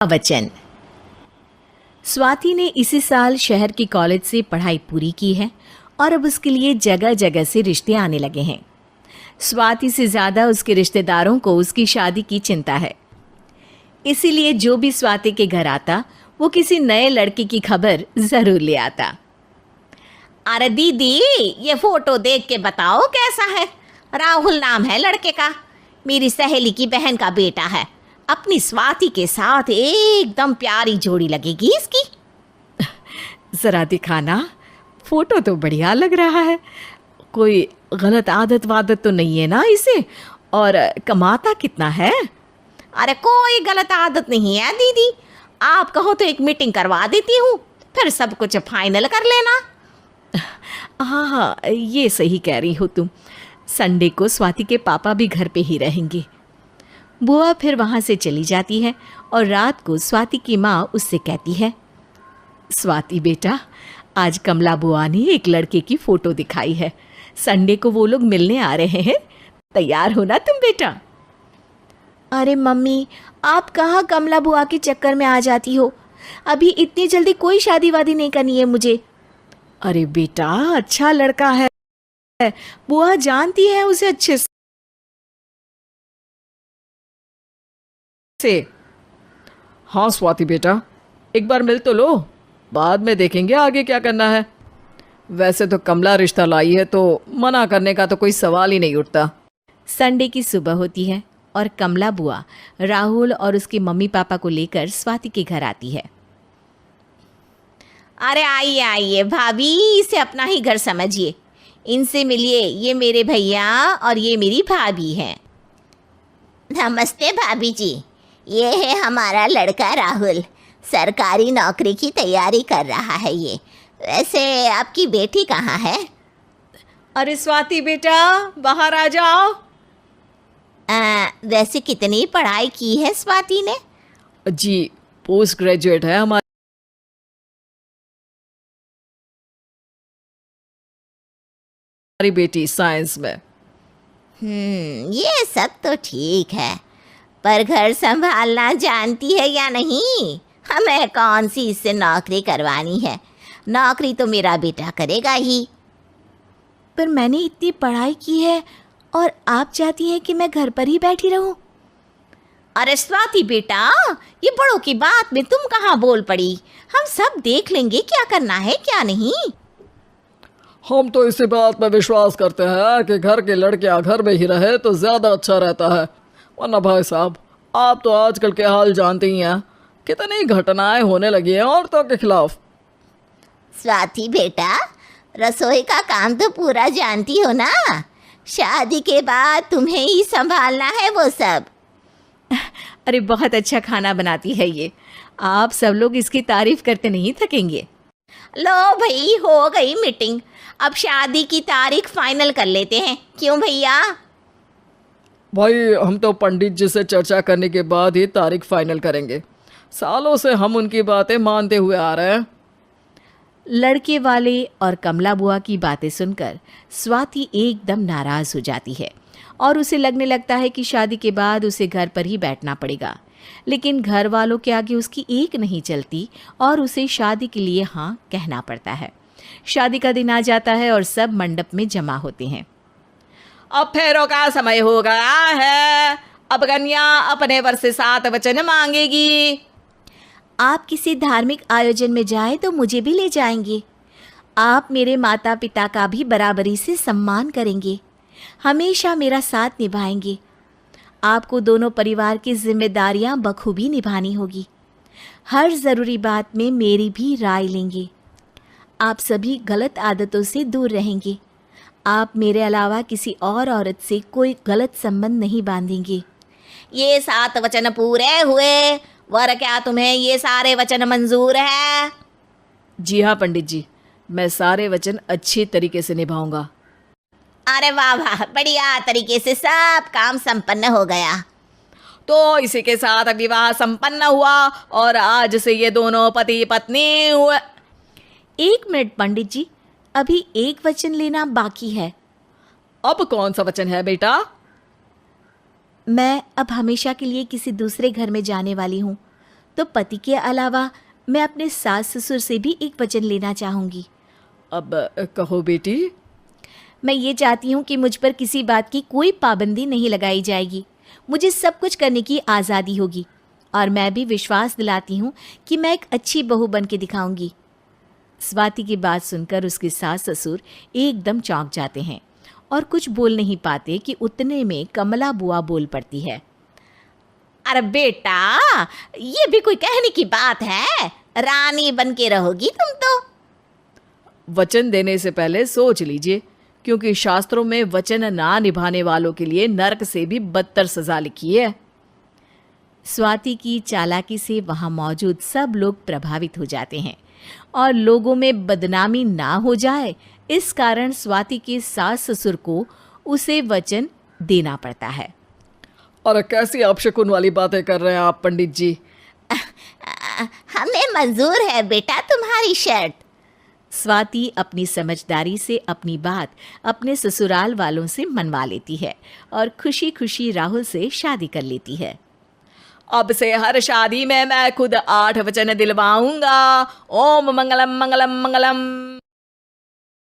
वचन। स्वाति ने इसी साल शहर की कॉलेज से पढ़ाई पूरी की है और अब उसके लिए जगह जगह से रिश्ते आने लगे हैं। स्वाति से ज़्यादा उसके रिश्तेदारों को उसकी शादी की चिंता है, इसीलिए जो भी स्वाति के घर आता वो किसी नए लड़के की खबर ज़रूर ले आता। अरे दीदी, ये फोटो देख के बताओ कैसा है। राहुल नाम है लड़के का, मेरी सहेली की बहन का बेटा है। अपनी स्वाति के साथ एकदम प्यारी जोड़ी लगेगी इसकी। ज़रा दिखाना, फोटो तो बढ़िया लग रहा है। कोई गलत आदत वादत तो नहीं है ना इसे? और कमाता कितना है? अरे कोई गलत आदत नहीं है दीदी, आप कहो तो एक मीटिंग करवा देती हूँ, फिर सब कुछ फाइनल कर लेना। हाँ हाँ, ये सही कह रही हो तुम। संडे को स्वाति के पापा भी घर पे ही रहेंगे। बुआ फिर वहाँ से चली जाती है और रात को स्वाति की माँ उससे कहती है, स्वाति बेटा, आज कमला बुआ ने एक लड़के की फ़ोटो दिखाई है। संडे को वो लोग मिलने आ रहे हैं, तैयार हो ना तुम बेटा? अरे मम्मी, आप कहाँ कमला बुआ के चक्कर में आ जाती हो? अभी इतनी जल्दी कोई शादी वादी नहीं करनी है मुझे। अरे बेटा, अच्छा लड़का है, बुआ जानती है उसे अच्छे से। हाँ स्वाति बेटा, एक बार मिल तो लो, बाद में देखेंगे आगे क्या करना है। वैसे तो कमला रिश्ता लाई है तो मना करने का तो कोई सवाल ही नहीं उठता। संडे की सुबह होती है और कमला बुआ राहुल और उसके मम्मी पापा को लेकर स्वाति के घर आती है। अरे आइए आइए भाभी, इसे अपना ही घर समझिए। इनसे मिलिए, ये मेरे भैया और ये मेरी भाभी हैं। नमस्ते भाभी जी, ये है हमारा लड़का राहुल, सरकारी नौकरी की तैयारी कर रहा है ये। वैसे आपकी बेटी कहाँ है? अरे स्वाति बेटा, बाहर आ जाओ। वैसे कितनी पढ़ाई की है स्वाति ने? जी, पोस्ट ग्रेजुएट है हमारी बेटी साइंस में। ये सब तो ठीक है, पर घर संभालना जानती है या नहीं? हमें कौन सी इससे नौकरी करवानी है, नौकरी तो मेरा बेटा करेगा ही। पर मैंने इतनी पढ़ाई की है और आप चाहती हैं कि मैं घर पर ही बैठी रहूं? अरे स्वाति बेटा, ये बड़ों की बात में तुम कहाँ बोल पड़ी? हम सब देख लेंगे क्या करना है क्या नहीं। हम तो इसी बात पर विश्वास करते हैं कि घर के लड़कियां घर में ही रहे तो ज़्यादा अच्छा रहता है। वरना भाई साहब, आप तो आजकल के हाल जानते ही हैं, कितनी घटनाएं होने लगी हैं औरतों के खिलाफ। स्वाति बेटा, रसोई का काम तो पूरा जानती हो ना? शादी के बाद तुम्हें ही संभालना है वो सब। अरे बहुत अच्छा खाना बनाती है ये, आप सब लोग इसकी तारीफ करते नहीं थकेंगे। लो भाई, हो गई मीटिंग, अब शादी की तारीख फाइनल कर लेते हैं, क्यों भैया? भाई, हम तो पंडित जी से चर्चा करने के बाद ही तारीख फाइनल करेंगे। सालों से हम उनकी बातें मानते हुए आ रहे हैं। लड़के वाले और कमला बुआ की बातें सुनकर स्वाति एकदम नाराज़ हो जाती है और उसे लगने लगता है कि शादी के बाद उसे घर पर ही बैठना पड़ेगा। लेकिन घर वालों के आगे उसकी एक नहीं चलती और उसे शादी के लिए हाँ कहना पड़ता है। शादी का दिन आ जाता है और सब मंडप में जमा होते हैं। अब फेरों का समय हो गया है, अब कन्या अपने वर से 7 वचन मांगेगी। आप किसी धार्मिक आयोजन में जाएं तो मुझे भी ले जाएंगे। आप मेरे माता पिता का भी बराबरी से सम्मान करेंगे, हमेशा मेरा साथ निभाएंगे। आपको दोनों परिवार की जिम्मेदारियां बखूबी निभानी होगी। हर ज़रूरी बात में मेरी भी राय लेंगे। आप सभी गलत आदतों से दूर रहेंगे। आप मेरे अलावा किसी और औरत से कोई गलत संबंध नहीं बांधेंगे। ये 7 वचन पूरे हुए, वर क्या तुम्हें ये सारे वचन मंजूर है? जी हाँ पंडित जी, मैं सारे वचन अच्छी तरीके से निभाऊंगा। अरे वाह वाह, बढ़िया तरीके से सब काम संपन्न हो गया। तो इसी के साथ विवाह संपन्न हुआ और आज से ये दोनों पति पत्नी हुए। 1 मिनट पंडित जी, अभी एक वचन लेना बाकी है। अब कौन सा वचन है बेटा? मैं अब हमेशा के लिए किसी दूसरे घर में जाने वाली हूँ, तो पति के अलावा मैं अपने सास ससुर से भी एक वचन लेना चाहूँगी। अब कहो बेटी। मैं ये चाहती हूँ कि मुझ पर किसी बात की कोई पाबंदी नहीं लगाई जाएगी। मुझे सब कुछ करने की आज़ादी होगी और मैं भी विश्वास दिलाती हूँ कि मैं एक अच्छी बहू बन के दिखाऊंगी। स्वाति की बात सुनकर उसके सास ससुर एकदम चौंक जाते हैं और कुछ बोल नहीं पाते कि उतने में कमला बुआ बोल पड़ती है। अरे बेटा, ये भी कोई कहने की बात है? रानी बन के रहोगी तुम तो। वचन देने से पहले सोच लीजिए, क्योंकि शास्त्रों में वचन ना निभाने वालों के लिए नरक से भी बदतर सजा लिखी है। स्वाति की चालाकी से वहाँ मौजूद सब लोग प्रभावित हो जाते हैं और लोगों में बदनामी ना हो जाए, इस कारण स्वाति के सास ससुर को उसे वचन देना पड़ता है। और कैसी अपशकुन वाली बातें कर रहे हैं आप पंडित जी? हमें मंजूर है बेटा तुम्हारी शर्त। स्वाति अपनी समझदारी से अपनी बात अपने ससुराल वालों से मनवा लेती है और खुशी खुशी राहुल से शादी कर लेती है। अब से हर शादी में मैं खुद 8 वचन दिलवाऊंगा। ओम मंगलम मंगलम मंगलम।